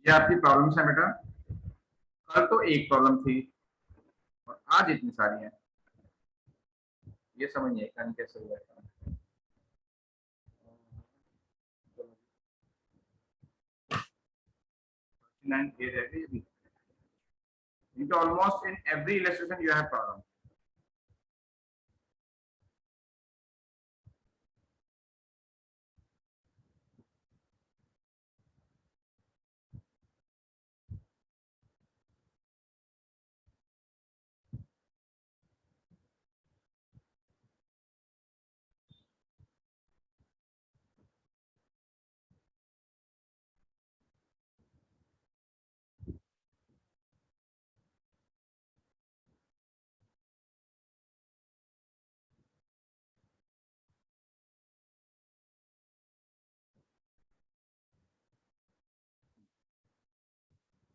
ये आपकी प्रॉब्लम्स है बेटा। कल तो एक प्रॉब्लम थी और आज इतनी सारी हैं, ये समझ नहीं आई कैसे हुआ है। 9 ये रह गई। Almost in every illustration you have problem.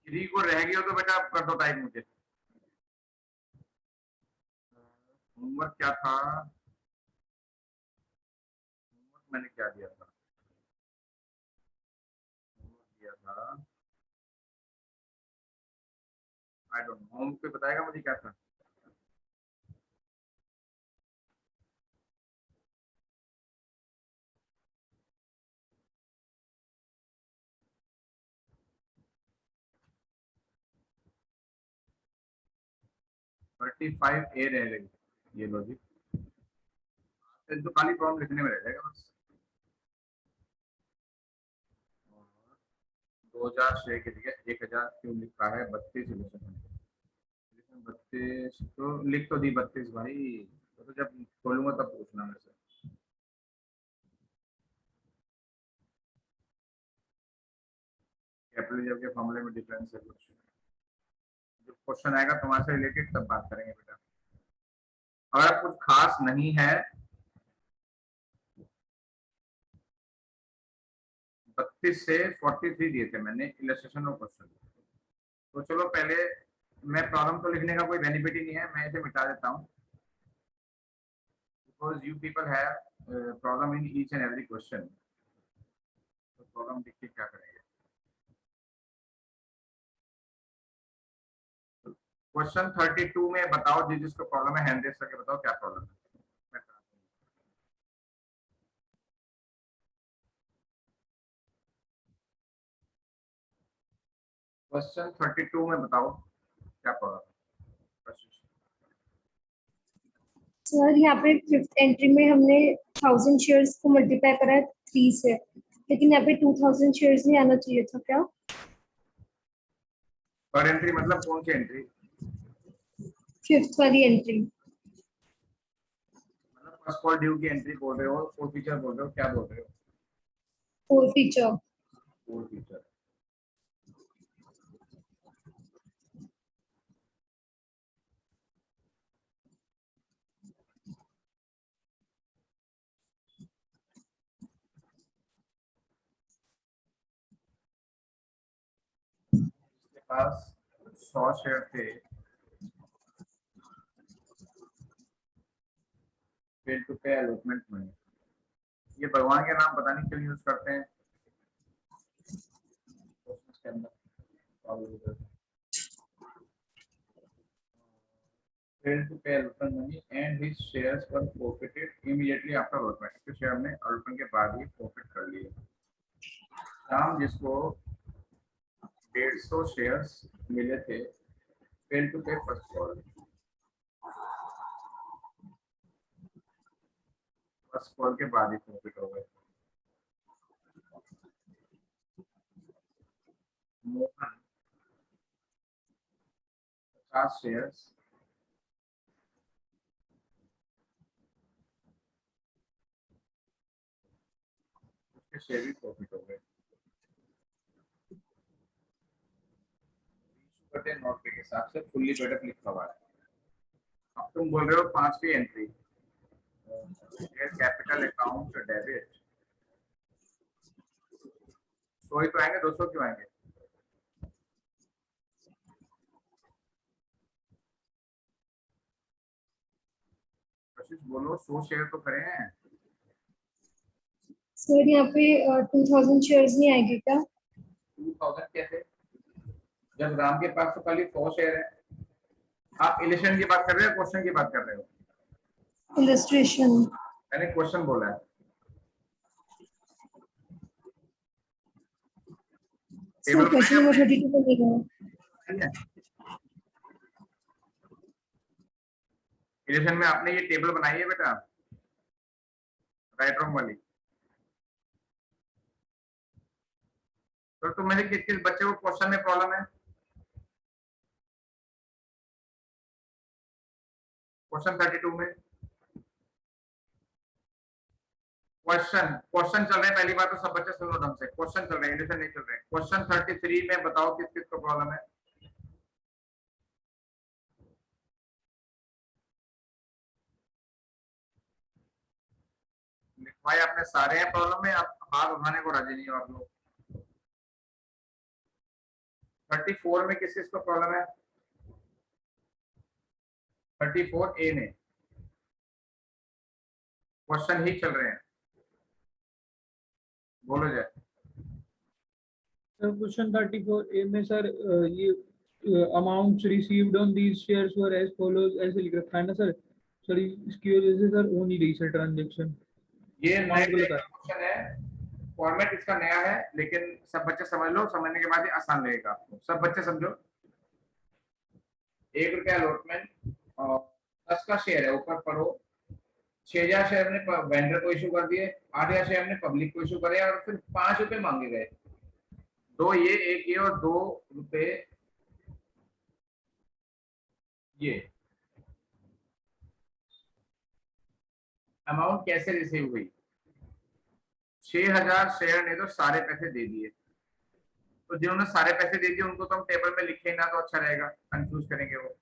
Three को रह गया तो बेटा आप कर दो टाइप मुझे। होमवर्क क्या था? होमवर्क मैंने क्या दिया था? होमवर्क दिया था, आई डोंट नो। होमवर्क पे बताएगा मुझे क्या था? थर्टी फाइव ए रह गई, ये लॉजिक तो खाली प्रॉब्लम लिखने में रह जाएगा बस। 2006 के लिए 1000 क्यों लिखा है? 32 32 तो लिख तो दी 32 भाई, तो जब खोलूंगा तब पूछना मेरे से। कैपिटलिज्म के फॉर्मूले में डिफरेंस है कुछ? जो क्वेश्चन आएगा तुम्हारे से रिलेटेड तब बात करेंगे बेटा। अगर कुछ खास नहीं है, 32 से 43 दिए थे मैंने इलस्ट्रेशन और क्वेश्चन। तो चलो पहले मैं प्रॉब्लम तो लिखने का कोई बेनिफिट ही नहीं है, मैं इसे मिटा देता हूँ। Because you people have problem in each and every question, तो प्रॉब्लम लिख के क्या करेंगे? क्वेश्चन 32 में बताओ, जिसको प्रॉब्लम है हैंड रेस करके बताओ क्या प्रॉब्लम है। क्वेश्चन 32 में बताओ क्या प्रॉब्लम है। सर यहाँ पे फिफ्थ एंट्री में हमने 1000 शेयर्स को मल्टीप्लाई करा है 3 से, लेकिन यहाँ पे 2000 शेयर्स नहीं आना चाहिए था क्या? पर एंट्री मतलब कौन सी एंट्री? फिफ्थ वाली एंट्री। मतलब फर्स्ट कॉल ड्यू की एंट्री बोल रहे हो, फोर फीचर बोल रहे हो, क्या बोल रहे हो? Forfeiture. Forfeiture. पास 100 शेयर थे, fail to pay allotment money. ये भगवान के नाम पता नहीं क्यों यूज करते हैं के अंदर। Fail to pay allotment money and his shares were forfeited immediately after allotment. तो शेयर हमने अलॉटमेंट के बाद ही फॉरफिट कर लिए। राम जिसको 150 शेयर्स मिले थे, फेल टू पे फर्स्ट कॉल। फर्स्ट कॉल के बाद ही प्रॉफिट हो गए। मोहन 50 शेयर्स उसके शेयर भी प्रॉफिट हो गए। नोट के हिसाब से फुल्ली पेडअप लिखा हुआ है। अब तुम बोल रहे हो 5वीं एंट्री कैपिटल अकाउंट डेबिट, 100 ही तो आएंगे, 200 क्यों आएंगे? बोलो 100 शेयर तो करे हैं। सर यहाँ पे 2000 शेयर्स नहीं आएंगे क्या? 2000 कैसे? जब राम के पास तो खाली 100 शेयर है। आप इलेक्शन की बात कर रहे हो, क्वेश्चन की बात कर रहे हो? इलस्ट्रेशन। मैंने क्वेश्चन बोला है। टेबल क्वेश्चन नंबर 32 बनेगा। इलेक्शन में आपने ये टेबल बनाई है बेटा, राइट रॉन्ग वाली। तो मेरे किस किस बच्चे को क्वेश्चन में प्रॉब्लम है? क्वेश्चन 32 में क्वेश्चन चल रहे हैं। पहली बात तो सब बच्चे सुनो ढंग से, क्वेश्चन चल रहे हैं, एडिशन नहीं चल रहे हैं। क्वेश्चन 33 में बताओ किस किस को प्रॉब्लम है? लिखवाए आपने सारे हैं प्रॉब्लम में, आप हाथ उठाने को राजी नहीं हो आप लोग। 34 में किस किस को प्रॉब्लम है? 34 ए में क्वेश्चन ही चल रहे हैं, बोलो जय। सर क्वेश्चन 34 ए में सर ये amounts received on these shares were as follows ऐसे लिख रखा है ना सर। सर इसकी वजह से सर हो नहीं रही सर ट्रांजैक्शन। ये नया अमाउंट गलत है। क्वेश्चन है, फॉर्मेट इसका नया है, लेकिन सब बच्चे समझ लो, समझने के बाद ही आसान लगेगा आपको। सब बच्चे समझो, 1 रुपया अलॉटमेंट और 10 का शेयर है, ऊपर पढ़ो। 6,000 शेयर ने वेंडर को इशू कर दिए, 8,000 शेयर ने पब्लिक को इशू करे और फिर 5 रुपए मांगे गए। 2 ये, 1 ये और 2 रुपए ये। अमाउंट कैसे रिसीव हुई? 6,000 शेयर ने तो सारे पैसे दे दिए, तो जिन्होंने सारे पैसे दे दिए उनको तो हम टेबल में लिखे ना, तो अच्छा रहेगा, कंफ्यूज करेंगे वो।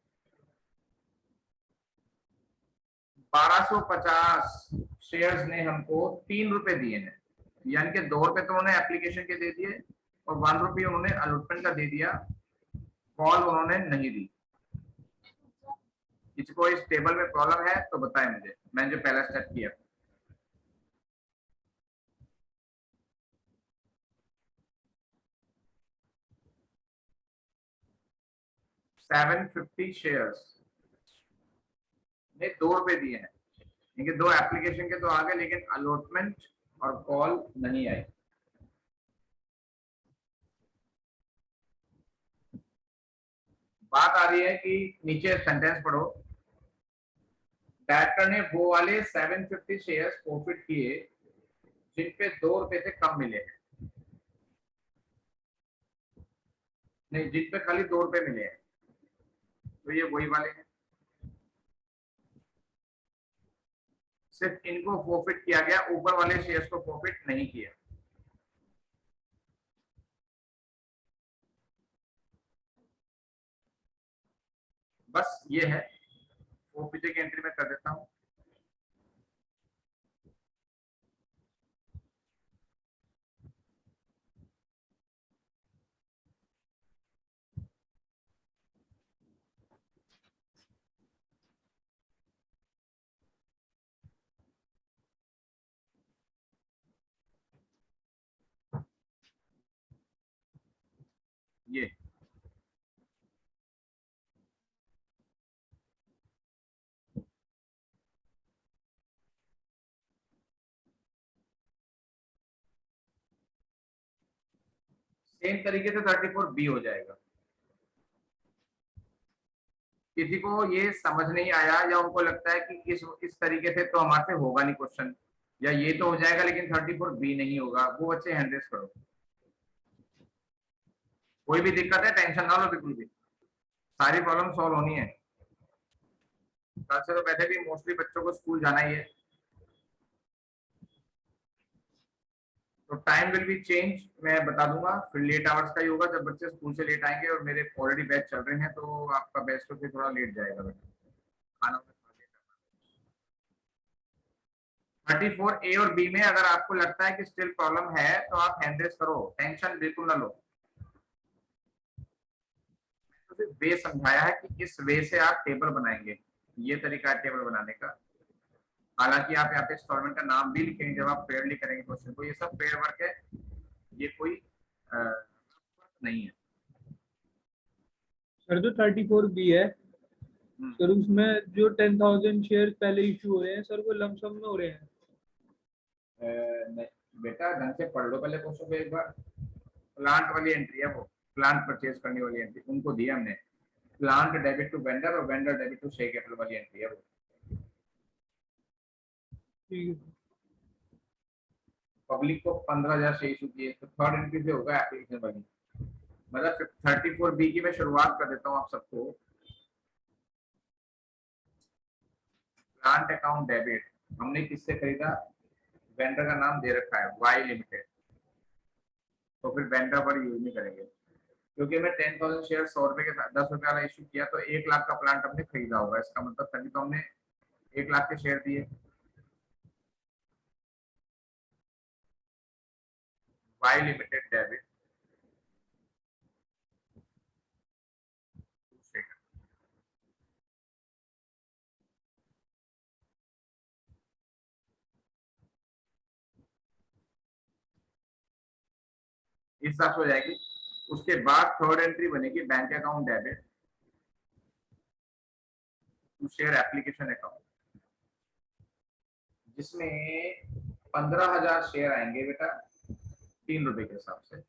1250 शेयर्स ने हमको 3 रुपए दिए हैं, यानी कि 2 रुपए तो उन्होंने एप्लीकेशन के दे दिए और 1 रुपये उन्होंने अलॉटमेंट का दे दिया, कॉल उन्होंने नहीं दी। किसी को इस टेबल में प्रॉब्लम है तो बताएं मुझे, मैंने जो पहला स्टेप किया। $750 शेयर्स ने 2 रुपए दिए हैं, इनके 2 एप्लीकेशन के तो आ गए, लेकिन अलॉटमेंट और कॉल नहीं आई। बात आ रही है कि नीचे सेंटेंस पढ़ो, डायरेक्टर ने वो वाले 750 शेयर्स प्रॉफिट किए जिन पे 2 रुपए से कम मिले हैं, नहीं जिन पे खाली 2 रुपए मिले हैं, तो ये वही वाले हैं। सिर्फ इनको प्रॉफिट किया गया, ऊपर वाले शेयर्स को प्रॉफिट नहीं किया। बस ये है, वो पीछे की एंट्री में कर देता हूं। ये सेम तरीके से 34 बी हो जाएगा। किसी को ये समझ नहीं आया या उनको लगता है कि इस तरीके से तो हमारे से होगा नहीं क्वेश्चन, या ये तो हो जाएगा लेकिन 34 बी नहीं होगा, वो बच्चे हैंड रेस करो। कोई भी दिक्कत है टेंशन ना लो, बिल्कुल भी सारी प्रॉब्लम सॉल्व होनी है। कल से तो वैसे भी मोस्टली बच्चों को स्कूल जाना ही है, तो टाइम विल बी चेंज, मैं बता दूंगा। फिर लेट आवर्स का ही होगा जब बच्चे स्कूल से लेट आएंगे, और मेरे ऑलरेडी बैच चल रहे हैं, तो आपका बैच तो फिर थोड़ा लेट जाएगा बेटा, खाना 34 ए और बी में अगर आपको लगता है कि स्टिल प्रॉब्लम है तो आप हैंड रेस करो, टेंशन बिल्कुल ना लो। तो सिर्फ वे समझाया है कि किस वे से आप टेबल बनाएंगे, ये तरीका है टेबल बनाने का। हालांकि आप यहाँ पे इंस्टॉलमेंट का नाम भी लिखेंगे जब आप पेयरली करेंगे क्वेश्चन को, ये सब पेयर वर्क है, ये कोई नहीं है। सर जो 34B है सर, उसमें जो 10,000 शेयर पहले इशू हो रहे हैं सर, वो लमसम में हो रहे हैं। नहीं बेटा, ढंग से पढ़ लो पहले क्वेश्चन को एक बार। प्लांट वाली एंट्री है वो, प्लांट परचेज करने वाली एंट्री, उनको दिया हमने। प्लांट डेबिट टू वेंडर और vendor debit to share capital वाली एंट्री है वो। ठीक है। पब्लिक को 15,000 शेयर इशू किए, तो थर्ड एंट्री से होगा एप्लीकेशन वाली। मतलब 34B की मैं शुरुआत कर देता हूँ आप सबको। प्लांट अकाउंट डेबिट हमने किससे खरीदा? वेंडर का नाम दे रखा है वाई लिमिटेड, तो फिर वेंडर पर यूज नहीं करेंगे, क्योंकि मैं 10,000 शेयर 100 रुपए के 10 रुपए वाला इशू किया, तो 1 लाख का प्लांट हमने खरीदा होगा, इसका मतलब तभी तो हमने 1 लाख के शेयर दिए। वाई लिमिटेड डेबिट इस हिसाब से हो जाएगी। उसके बाद थर्ड एंट्री बनेगी bank account debit to share application account, जिसमें 15,000 शेयर आएंगे बेटा 3 रुपए के हिसाब से।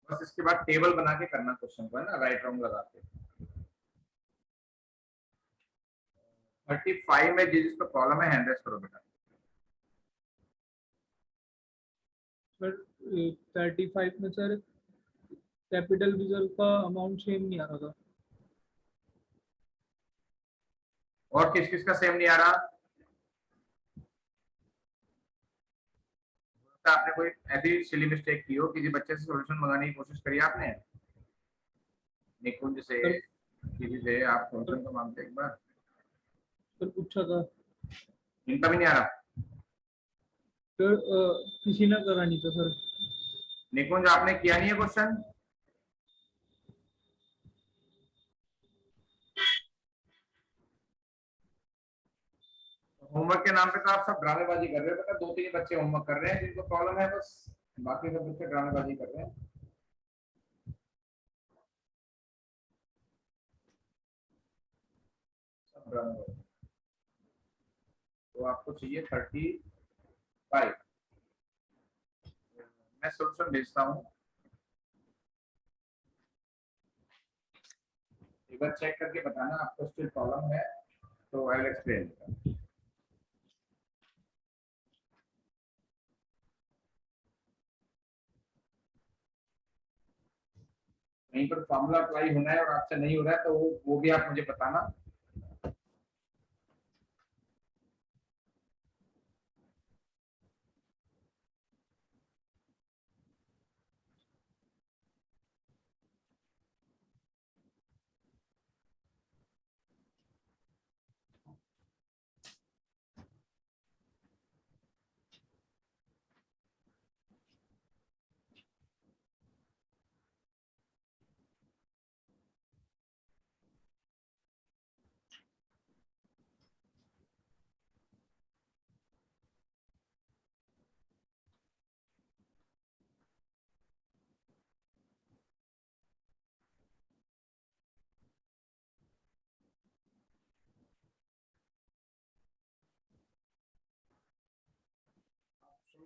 बस इसके बाद टेबल बना के करना क्वेश्चन को, है ना, राइट रॉन्ग लगा के। 35 में जिस पर कॉलम है हैंड रेस करो बेटा। सर 35 में सर कैपिटल रिजर्व का अमाउंट सेम नहीं आ रहा था। और किस किस का सेम नहीं आ रहा? आपने कोई ऐसी सिली मिस्टेक की हो, किसी बच्चे से सॉल्यूशन मंगाने की कोशिश करी आपने? निकुंज से, सर किसी से आप सॉल्यूशन तो मांगते एक बार। सर पूछा था इनका भी नहीं आ रहा? सर, किसी ने करा नहीं था सर। निकुंज आपने किया नहीं है क्वेश्चन? होमवर्क के नाम पे तो आप सब ड्रामेबाजी कर रहे हो बेटा। 2-3 बच्चे होमवर्क कर रहे हैं जिनको प्रॉब्लम है, बस बाकी सब बच्चे ड्रामेबाजी कर रहे हैं। सब ड्रामेबाजी। तो आपको चाहिए 35। मैं सोल्यूशन भेजता हूँ, एक बार चेक करके बताना आपको स्टिल प्रॉब्लम है तो आई विल एक्सप्लेन। कहीं पर फॉर्मूला अप्लाई होना है और आपसे नहीं हो रहा है तो वो भी आप मुझे बताना।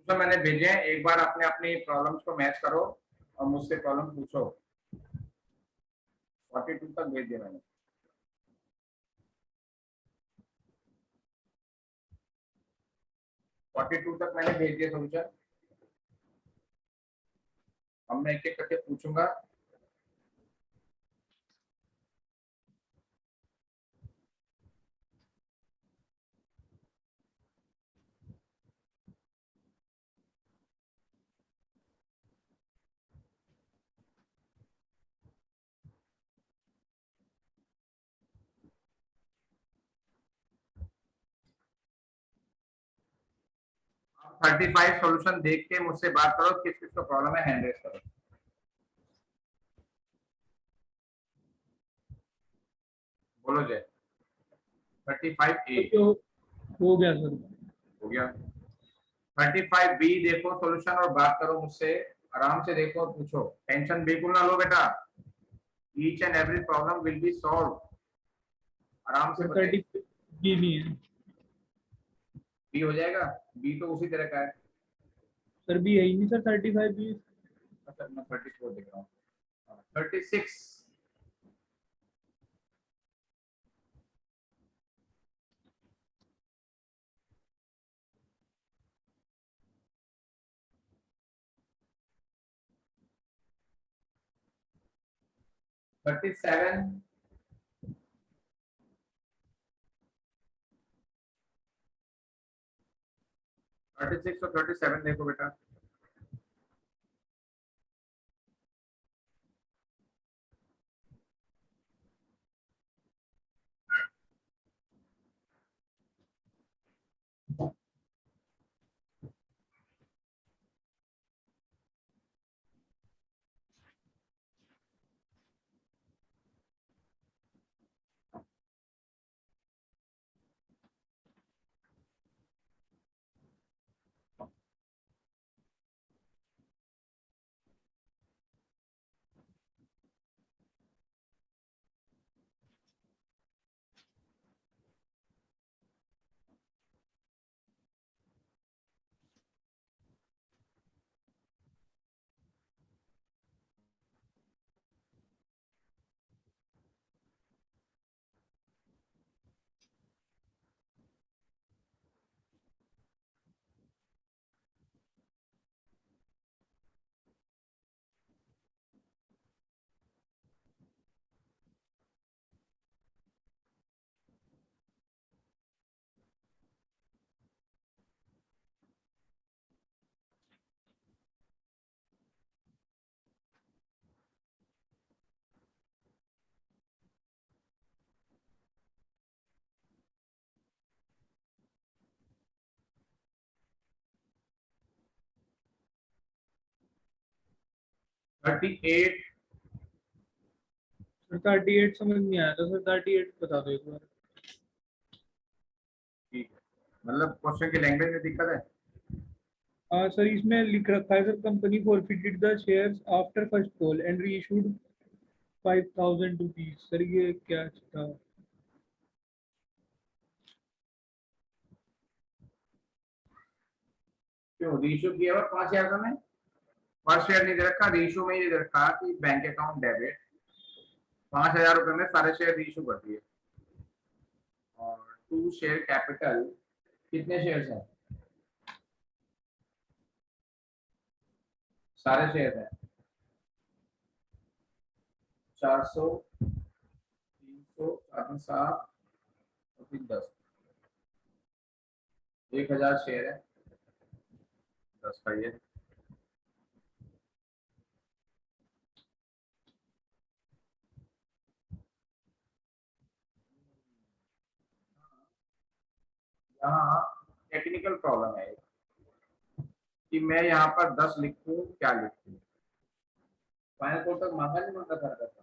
तो मैंने भेजे हैं, एक बार अपने अपनी प्रॉब्लम्स को मैच करो और मुझसे प्रॉब्लम पूछो। 42 तक भेज दिया मैंने। फोर्टी टू तक मैंने भेज दिया सोल्यूशन। अब मैं एक एक करके पूछूंगा। 35 सॉल्यूशन देख के मुझसे बात करो, किस किस को प्रॉब्लम है, हैंड रेज करो। बोलो जय। 35A तो हो गया सर। हो गया। 35B देखो सॉल्यूशन और बात करो मुझसे, आराम से देखो और पूछो, टेंशन बिल्कुल ना लो बेटा। Each and every problem will be solve. आराम से बताइए। 30 बी नहीं है बी हो जाएगा, बी तो उसी तरह का है। सर, बी है ही नहीं सर, 35 बी। अच्छा मैं 34 देख रहा हूँ। 36 37 36 और 37 देखो बेटा। थर्टी एट सर 38 समझ नहीं आया था सर, 38 बता दो एक बार। ठीक है, मतलब क्वेश्चन की लैंग्वेज में दिक्कत है। हाँ सर, इसमें लिख रखा है sir, company forfeited the shares after first call and reissued 5,000 rupees. Sir ये क्या था? क्यों रीइशू किया हुआ 5,000 का में? फर्स्ट शेयर नहीं दे रखा, रीइशू में ही दे रखा कि बैंक अकाउंट डेबिट 5,000 रुपए में सारे शेयर रीइशू कर दिए। और टू शेयर कैपिटल, कितने शेयर्स हैं? सारे शेयर हैं 400, 300, 7 और 3 10, 1,000 शेयर है 10 का ये। यहाँ टेक्निकल प्रॉब्लम है कि मैं यहाँ पर 10 लिखूं क्या लिखूं। फाइनल कोड तक मांगा नहीं मांगा था करता।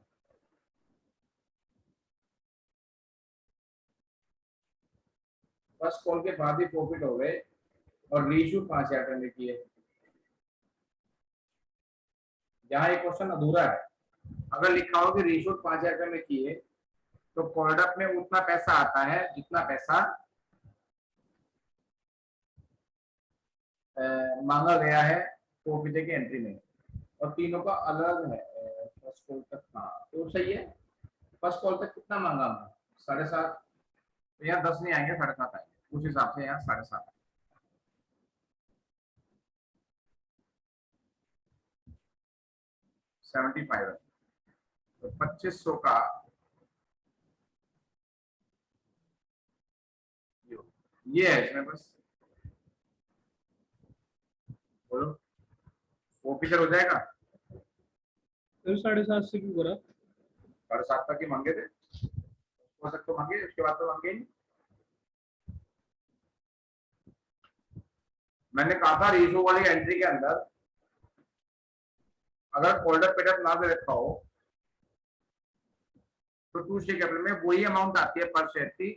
फर्स्ट कॉल के बाद ही प्रॉफिट हो गए और रीइशू 5,000 में किए। यहाँ एक क्वेश्चन अधूरा है। अगर लिखा हो कि रीइशू 5,000 में किए तो प्रोडक्ट में उतना पैसा आता है जितना पैसा मांगा गया है प्रॉफिट की एंट्री में, और तीनों का अलग है। फर्स्ट कॉल तक हाँ तो सही है। फर्स्ट कॉल तक कितना मांगा हमने? 7.5। तो यहाँ 10 नहीं आएंगे, 7.5 आएंगे, उस हिसाब से यहाँ 7.5। 75 है तो 2500 का ये है इसमें बस। बोलो वो किधर हो जाएगा? सर 7.5 से क्यों करा? 7.5 तक ही मांगे थे, हो सकता तो मांगे, उसके बाद तो मांगे नहीं। मैंने कहा था रीइशू वाली एंट्री के अंदर अगर फोल्डर पेड ना दे रखा हो तो टू शेयर कैपिटल में वही अमाउंट आती है पर शेयर की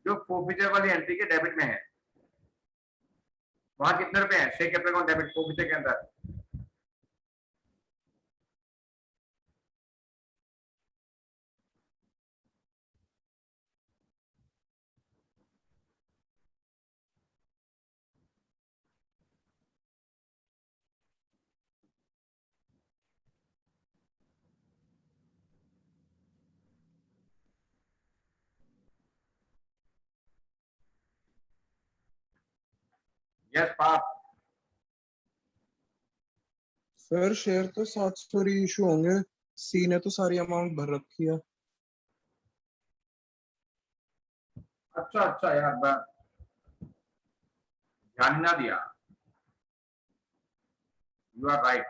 जो फोरफीचर वाली एंट्री के डेबिट में है। वहां कितने रुपए हैं share capital account debit forfeiture के अंदर? यस पाप। सर शेयर तो 700 रीइशू होंगे, सी ने तो सारी अमाउंट भर रखी है। अच्छा अच्छा यार ध्यान ना दिया। You are right.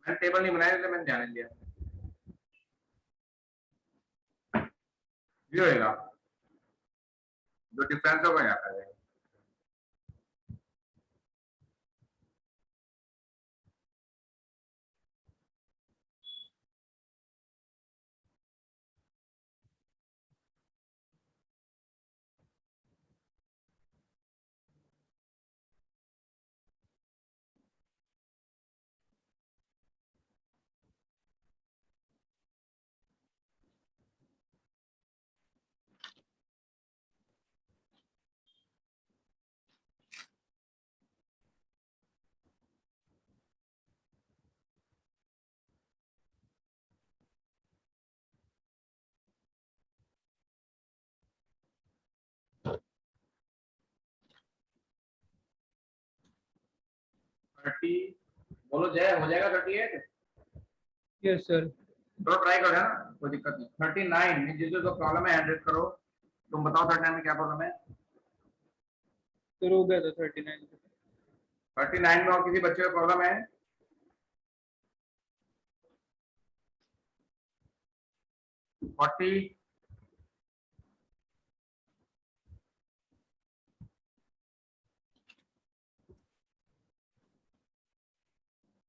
मैंने टेबल नहीं बनाया इसलिए मैंने ध्यान नहीं दिया। ये होएगा जो डिफरेंस होगा यहाँ पर। थर्टी बोलो जय हो जाएगा 38। Yes sir. तो ट्राई करो है ना, कोई दिक्कत नहीं। 39 में जिसको जो प्रॉब्लम है 100 करो। तुम बताओ 39 में क्या प्रॉब्लम है? सर हो गया था 39। 39 में और किसी बच्चे को प्रॉब्लम है? फोर्टी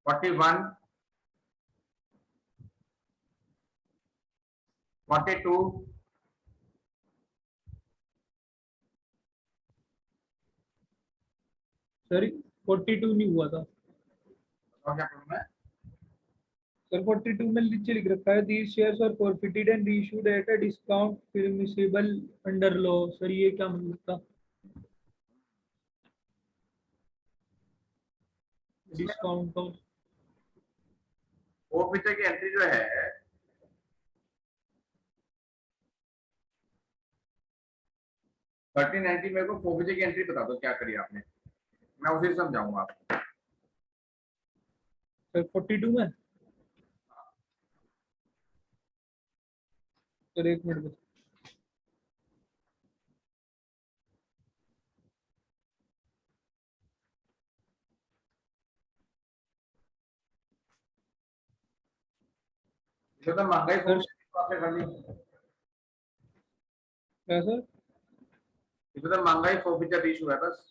41 42 सर 42 नहीं हुआ था बताओ क्या प्रॉब्लम है? सर। 42 में नीचे लिख रखा है these shares are forfeited and reissued at a discount permissible under law. Sir ये क्या मतलब था? डिस्काउंट का वो पीछे की एंट्री जो है 1390 मेरे को फोबिजे की एंट्री बता दो क्या करी आपने, मैं उसे समझाऊंगा आपको। सर 42 में सर एक मिनट बस। जो तो महंगाई सर आपने कर ली, क्या सर? इधर तो महंगाई फोबिजे इशू है बस।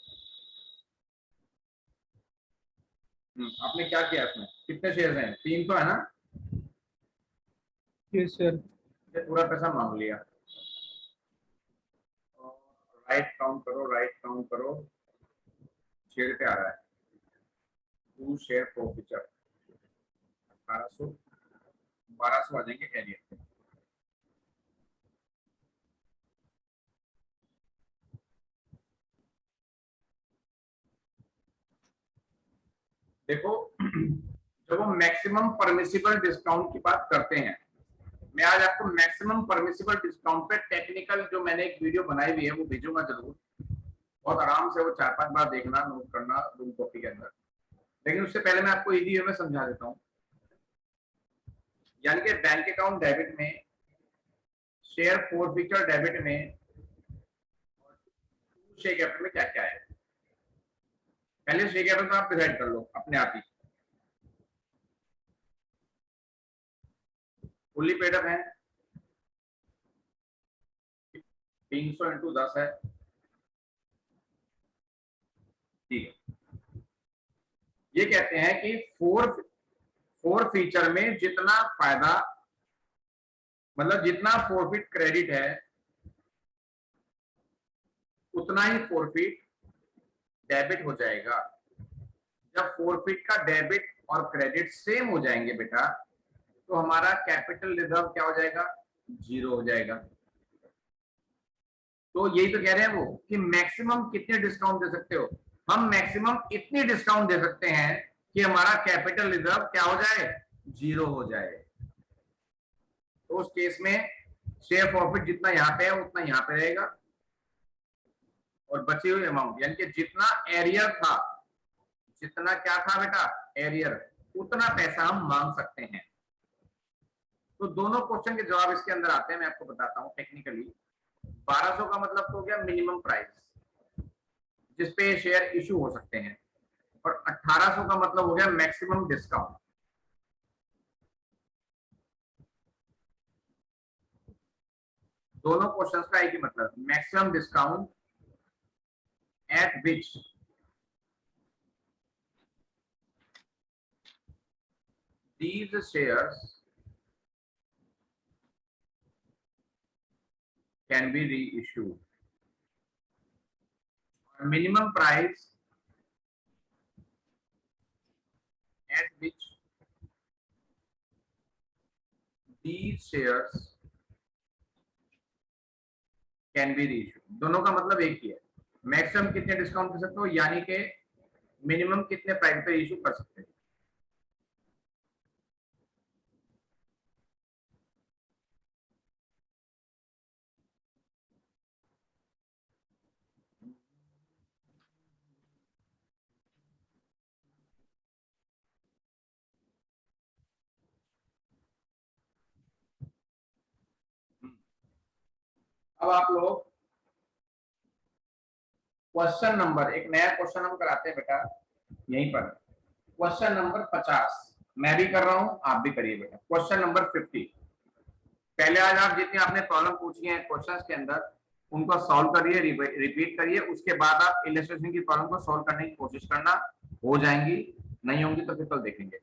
आपने क्या किया इसमें, कितने शेयर हैं? 300 है ना? Yes sir. ये पूरा पैसा मांग लिया। राइट काउंट करो, राइट काउंट करो। शेयर पे आ रहा है टू शेयर फोबिचर 1800 1200 आ जाएंगे कह दिए। देखो जब हम मैक्सिमम परमिसिबल डिस्काउंट की बात करते हैं, मैं आज आपको मैक्सिमम परमिसिबल डिस्काउंट पे टेक्निकल जो मैंने एक वीडियो बनाई हुई है वो भेजूंगा जरूर। बहुत आराम से वो 4-5 बार देखना, नोट करना रूम कॉपी के अंदर। लेकिन उससे पहले मैं आपको इजी वे में समझा देता हूँ। यानी कि बैंक अकाउंट डेबिट में, शेयर फोरफीचर डेबिट में, शेयर कैपिटल में क्या क्या है। पहले शेयर कैपिटल में आप डिसाइड कर लो अपने आप ही। फुल्ली पेड अप है, 300 इंटू 10 है, ठीक है। ये कहते हैं कि फोर फीचर में जितना फायदा, मतलब जितना फॉरफिट क्रेडिट है उतना ही फॉरफिट डेबिट हो जाएगा। जब फॉरफिट का डेबिट और क्रेडिट सेम हो जाएंगे बेटा, तो हमारा कैपिटल रिजर्व क्या हो जाएगा, 0 हो जाएगा। तो यही तो कह रहे हैं वो कि मैक्सिमम कितने डिस्काउंट दे सकते हो, हम मैक्सिमम इतनी डिस्काउंट दे सकते हैं कि हमारा कैपिटल रिजर्व क्या हो जाए, 0 हो जाए। तो उस केस में शेयर प्रॉफिट जितना यहाँ पे है उतना यहाँ पे रहेगा, और बची हुई अमाउंट यानी कि जितना एरियर था, जितना क्या था बेटा, एरियर, उतना पैसा हम मांग सकते हैं। तो दोनों क्वेश्चन के जवाब इसके अंदर आते हैं, मैं आपको बताता हूं टेक्निकली। 1200 का मतलब तो हो गया मिनिमम प्राइस जिसपे शेयर इशू हो सकते हैं, और 1800 का मतलब हो गया मैक्सिमम डिस्काउंट। दोनों क्वेश्चंस का एक ही मतलब, maximum discount at which these shares can be reissued. Minimum price at which these shares can be reissued. दोनों का मतलब एक ही है, मैक्सिमम कितने डिस्काउंट कर सकते हो यानी कि मिनिमम कितने प्राइस पे इशू कर सकते हो। अब आप लोग क्वेश्चन नंबर, एक नया क्वेश्चन हम कराते हैं बेटा यहीं पर, क्वेश्चन नंबर 50 मैं भी कर रहा हूं, आप भी करिए बेटा। क्वेश्चन नंबर 50, पहले आज आप जितनी आपने प्रॉब्लम पूछी है क्वेश्चंस के अंदर उनको सॉल्व करिए, रिपीट करिए, उसके बाद आप इलस्ट्रेशन की प्रॉब्लम को सॉल्व करने की कोशिश करना, हो जाएंगी, नहीं होंगी तो फिर कल देखेंगे।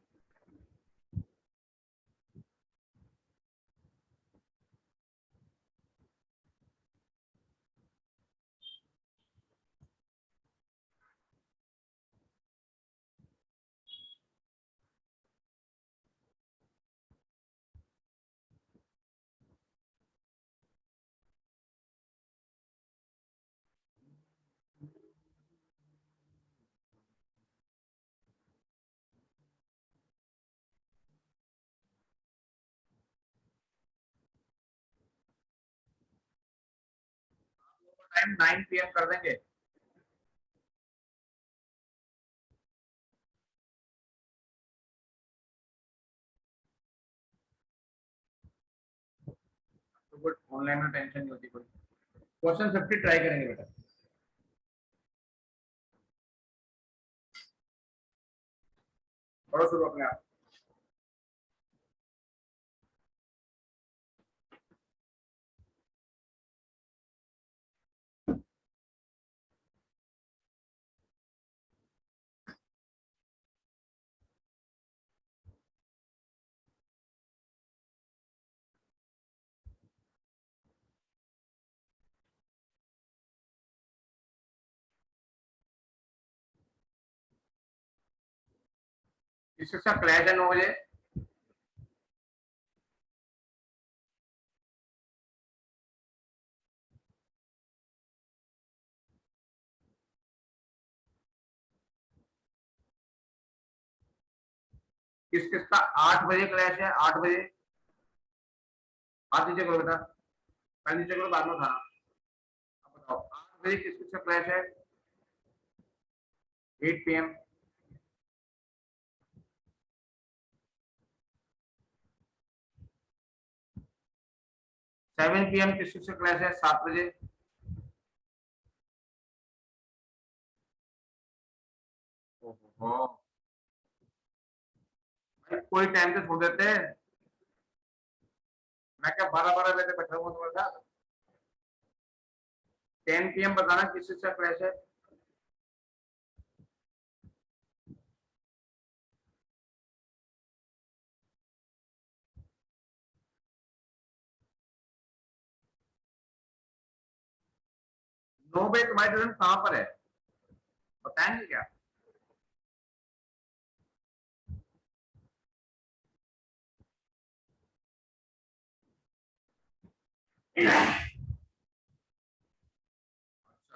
टाइम 9 PM कर देंगे। तो गुड, ऑनलाइन में टेंशन नहीं होती कोई। क्वेश्चन 50 ट्राई करेंगे बेटा। पढ़ो शुरू अपने आप। इसके साथ क्लैश है 9 बजे। किस किस का 8 बजे क्लैश है, 8 बजे हाथ नीचे करो बेटा, पहले नीचे करो बाद में खाना। अब बताओ 8 बजे किस किस का क्लैश है, 8 PM। 7 PM किस किस का क्लैश है, 7 बजे। ओहो, भाई कोई टाइम से छोड़ देते हैं, मैं क्या 12-12 बजे बैठा हुआ तुम्हारे साथ। 10 PM बताना किससे क्रैश है। नो बजे तुम्हारी ट्रेन कहाँ पर है बताएंगे क्या? अच्छा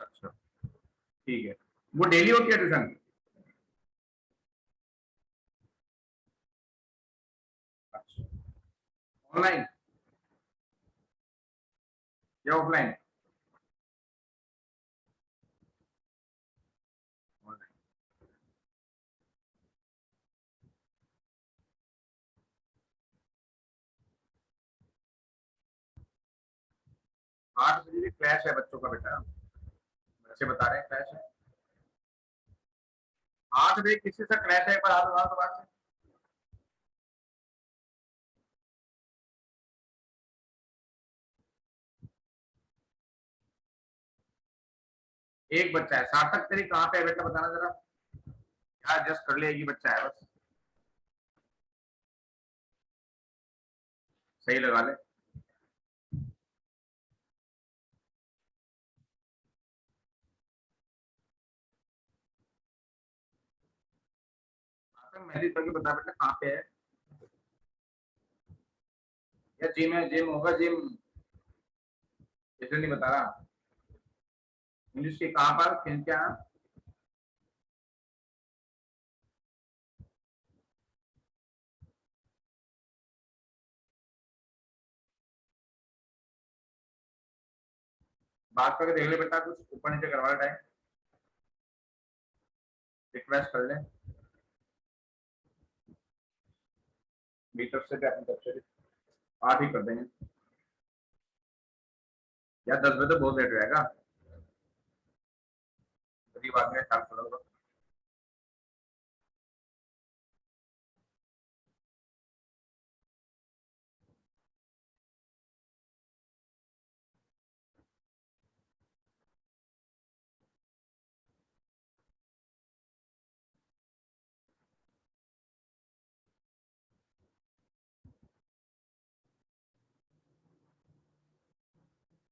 अच्छा ठीक है। वो डेली होती है ट्यूशन? अच्छा, ऑनलाइन या ऑफलाइन? ऑनलाइन। 8 बजे क्लैश है बच्चों का बेटा, बच्चे बता रहे हैं क्लैश है। 8 बजे किसी से क्लैश है, एक बार हाथ उठाओ दोबारा से। एक बच्चा है। सार्थक तेरी कहाँ पे है बेटा बताना जरा। यार जस्ट कर ले, एक ही बच्चा है बस, सही लगा ले। सार्थक मैसेज करके बता बेटा कहाँ पे है। या जिम है, जिम होगा जिम, इसलिए नहीं बता रहा। इंग्लिश के कहाँ पर फिर क्या? बात करके देख ले बेटा, कुछ ऊपर नीचे करवा टाइम, रिक्वेस्ट कर ले मेरी तरफ से भी अपनी तरफ से भी, 8 ही कर देंगे। या 10 बजे तो बहुत लेट हो जाएगा, गरीब आदमी है, ख्याल करो।